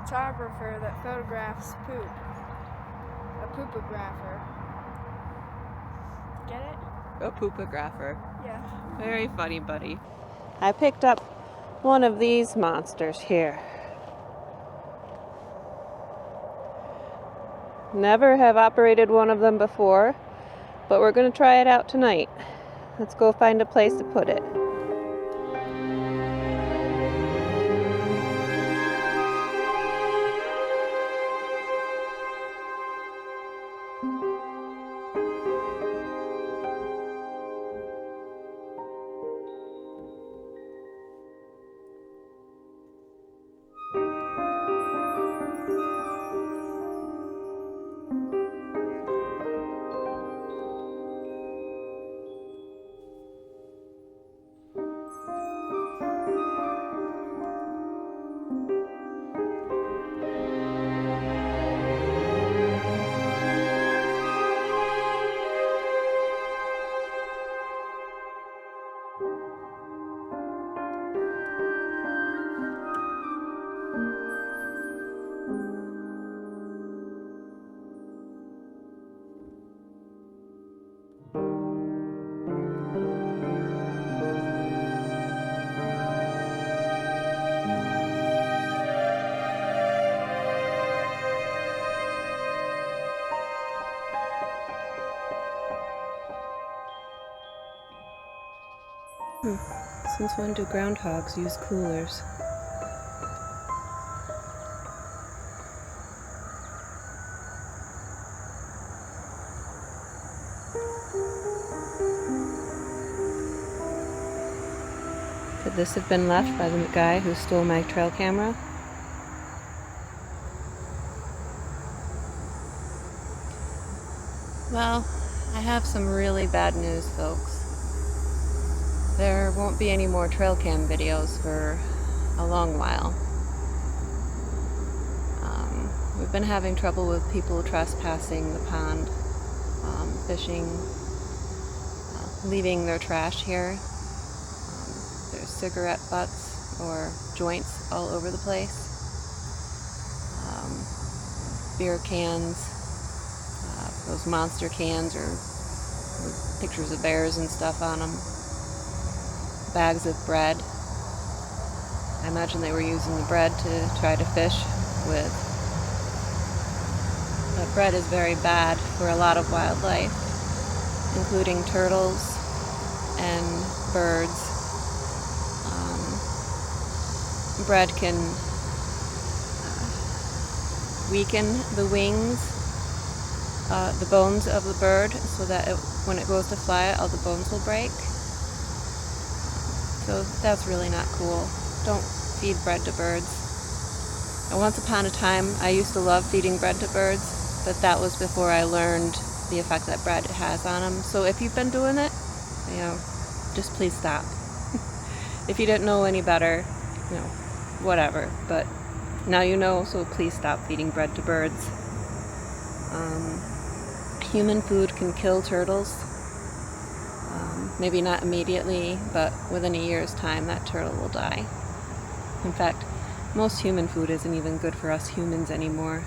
photographer that photographs poop. A poopographer. Get it? A poopographer. Yeah. Very funny, buddy. I picked up one of these monsters here. Never have operated one of them before, but we're going to try it out tonight. Let's go find a place to put it. Since when do groundhogs use coolers? Could this have been left by the guy who stole my trail camera? Well, I have some really bad news, folks. There won't be any more trail cam videos for a long while. We've been having trouble with people trespassing the pond, fishing, leaving their trash here. There's cigarette butts or joints all over the place. Beer cans, those monster cans or with pictures of bears and stuff on them. Bags of bread. I imagine they were using the bread to try to fish with. But bread is very bad for a lot of wildlife, including turtles and birds. Bread can weaken the wings, the bones of the bird, so that when it goes to fly, all the bones will break. So that's really not cool. Don't feed bread to birds. And once upon a time, I used to love feeding bread to birds, but that was before I learned the effect that bread has on them. So if you've been doing it, just please stop. If you didn't know any better, whatever. But now you know, so please stop feeding bread to birds. Human food can kill turtles. Maybe not immediately, but within a year's time, that turtle will die. In fact, most human food isn't even good for us humans anymore.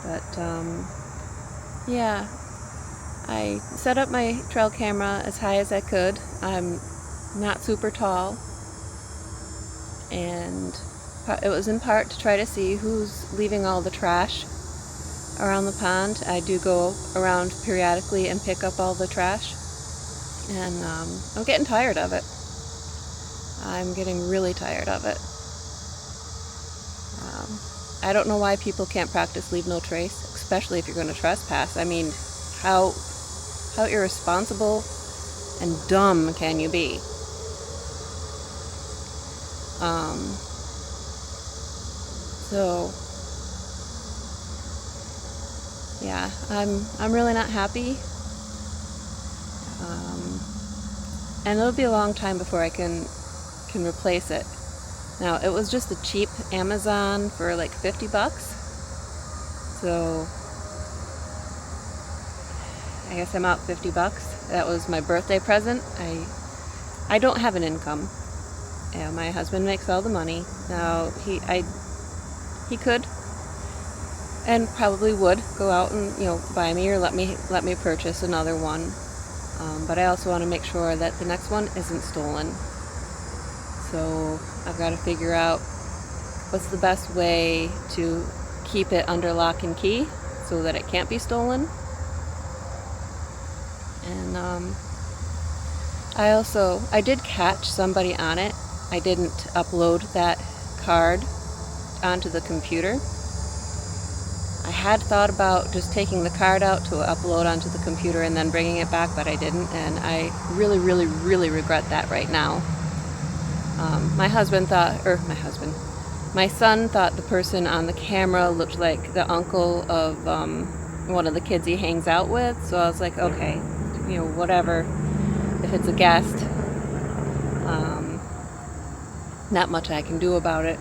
But, yeah, I set up my trail camera as high as I could. I'm not super tall, and it was in part to try to see who's leaving all the trash around the pond. I do go around periodically and pick up all the trash, and I'm getting tired of it. I'm getting really tired of it. I don't know why people can't practice leave no trace, especially if you're going to trespass. I mean, how irresponsible and dumb can you be? So yeah, I'm really not happy, and it'll be a long time before I can replace it. Now, it was just a cheap Amazon for like $50, so I guess I'm out $50. That was my birthday present. I don't have an income. Yeah, my husband makes all the money. Now he could and probably would go out and buy me or let me purchase another one. But I also want to make sure that the next one isn't stolen. So I've got to figure out what's the best way to keep it under lock and key so that it can't be stolen. And I did catch somebody on it. I didn't upload that card onto the computer. I had thought about just taking the card out to upload onto the computer and then bringing it back, but I didn't, and I really, really, really regret that right now. My son thought the person on the camera looked like the uncle of one of the kids he hangs out with, so I was like, okay, whatever, if it's a guest, not much I can do about it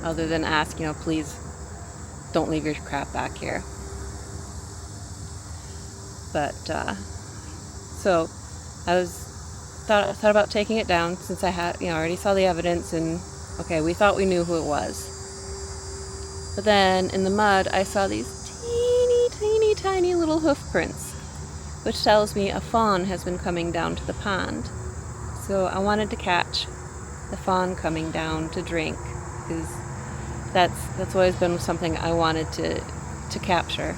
other than ask, please don't leave your crap back here. But so I thought about taking it down since I had already saw the evidence, and okay, we thought we knew who it was. But then in the mud I saw these teeny tiny little hoof prints, which tells me a fawn has been coming down to the pond. So I wanted to catch the fawn coming down to drink, because that's always been something I wanted to capture.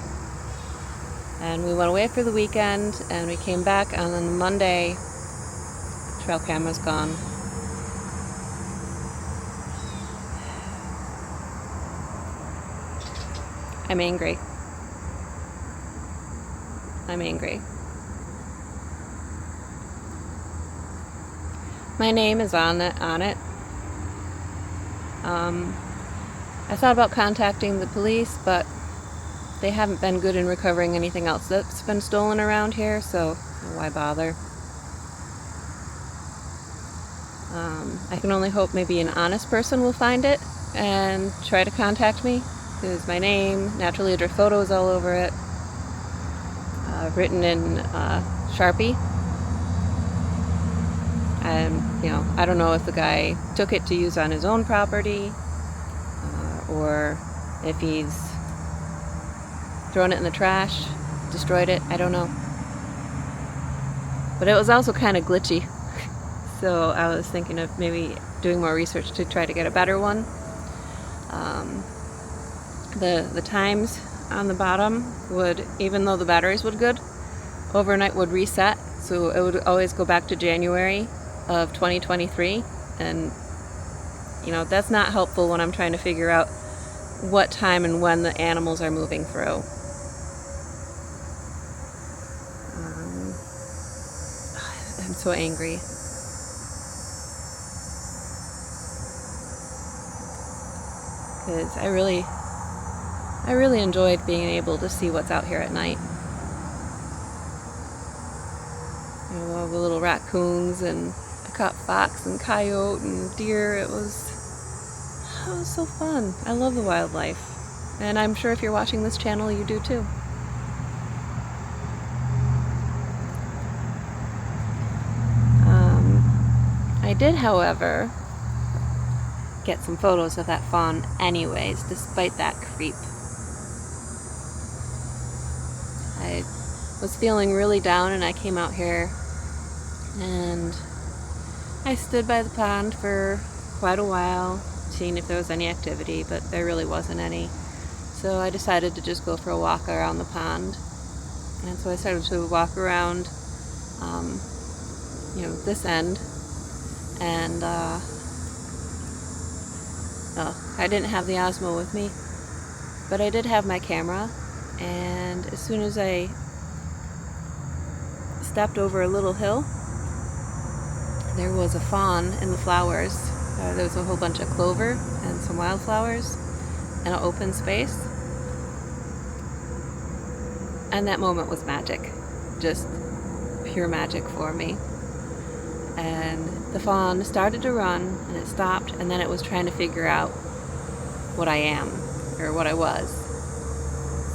And we went away for the weekend, and we came back on the Monday. Trail camera's gone. I'm angry. My name is on it. I thought about contacting the police, but they haven't been good in recovering anything else that's been stolen around here, so why bother? I can only hope maybe an honest person will find it and try to contact me, because my name, Natural Leader photos all over it, written in Sharpie. And I don't know if the guy took it to use on his own property, or if he's thrown it in the trash, destroyed it. I don't know. But it was also kind of glitchy, so I was thinking of maybe doing more research to try to get a better one. The times on the bottom would, even though the batteries would good, overnight would reset, so it would always go back to January of 2023, and that's not helpful when I'm trying to figure out what time and when the animals are moving through. I'm so angry. Because I really enjoyed being able to see what's out here at night. All the little raccoons, and I caught fox and coyote and deer. It was so fun. I love the wildlife, and I'm sure if you're watching this channel, you do too. I did, however, get some photos of that fawn anyways, despite that creep. I was feeling really down, and I came out here and I stood by the pond for quite a while, seeing if there was any activity, but there really wasn't any. So I decided to just go for a walk around the pond. And so I started to walk around this end, and I didn't have the Osmo with me, but I did have my camera, and as soon as I stepped over a little hill, there was a fawn in the flowers. There was a whole bunch of clover and some wildflowers in an open space, and that moment was magic, just pure magic for me. And the fawn started to run, and it stopped, and then it was trying to figure out what I am, or what I was.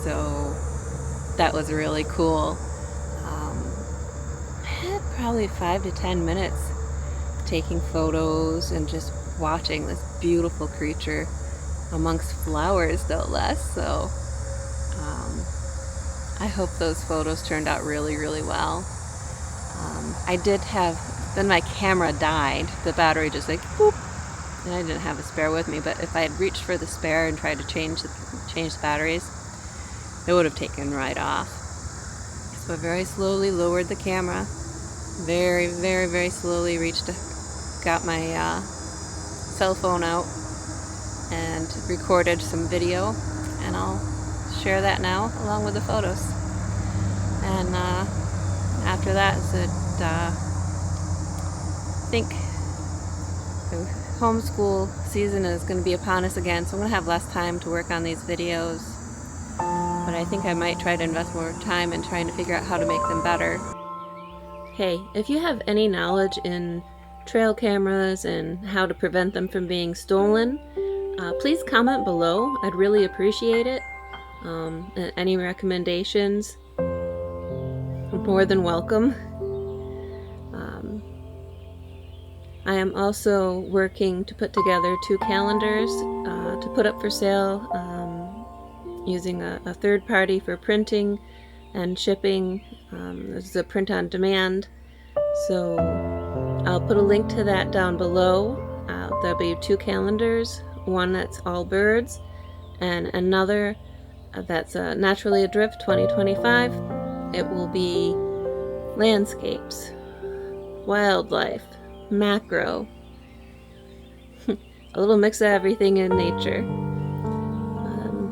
So that was really cool. I had probably 5 to 10 minutes taking photos and just watching this beautiful creature amongst flowers, no less. So I hope those photos turned out really, really well. I did have, then my camera died. The battery just like boop, and I didn't have a spare with me, but if I had reached for the spare and tried to change the batteries, it would have taken right off. So I very slowly lowered the camera, very, very, very slowly got my cell phone out and recorded some video, and I'll share that now along with the photos. And after that, I think the homeschool season is going to be upon us again, so I'm going to have less time to work on these videos, but I think I might try to invest more time in trying to figure out how to make them better. Hey, if you have any knowledge in trail cameras and how to prevent them from being stolen, please comment below. I'd really appreciate it. And any recommendations, more than welcome. I am also working to put together 2 calendars to put up for sale, using a third party for printing and shipping. This is a print on demand, so I'll put a link to that down below. There'll be 2 calendars, one that's all birds and another that's Naturally Adrift 2025. It will be landscapes, wildlife, macro, a little mix of everything in nature.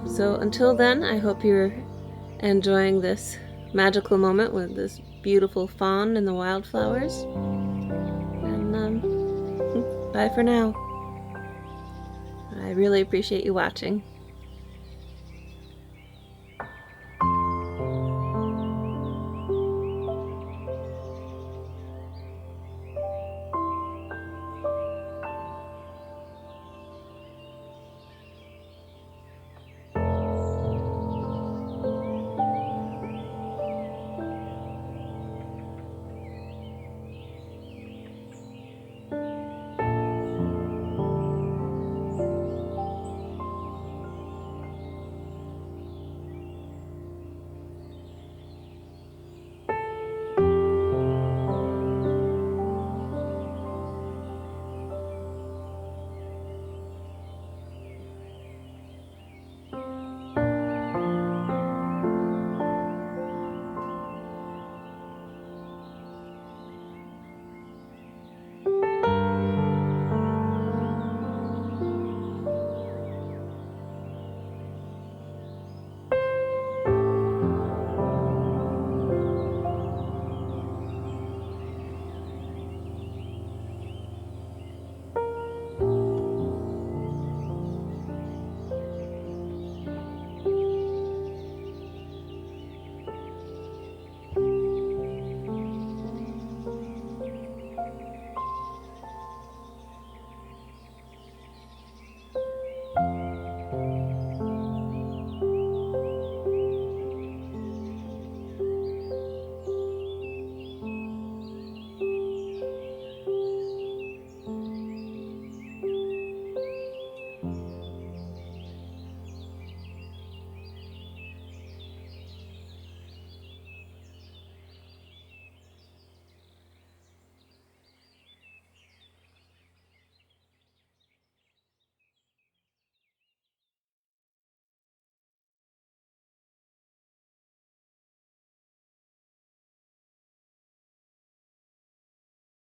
So until then, I hope you're enjoying this magical moment with this beautiful fawn and the wildflowers. And bye for now. I really appreciate you watching.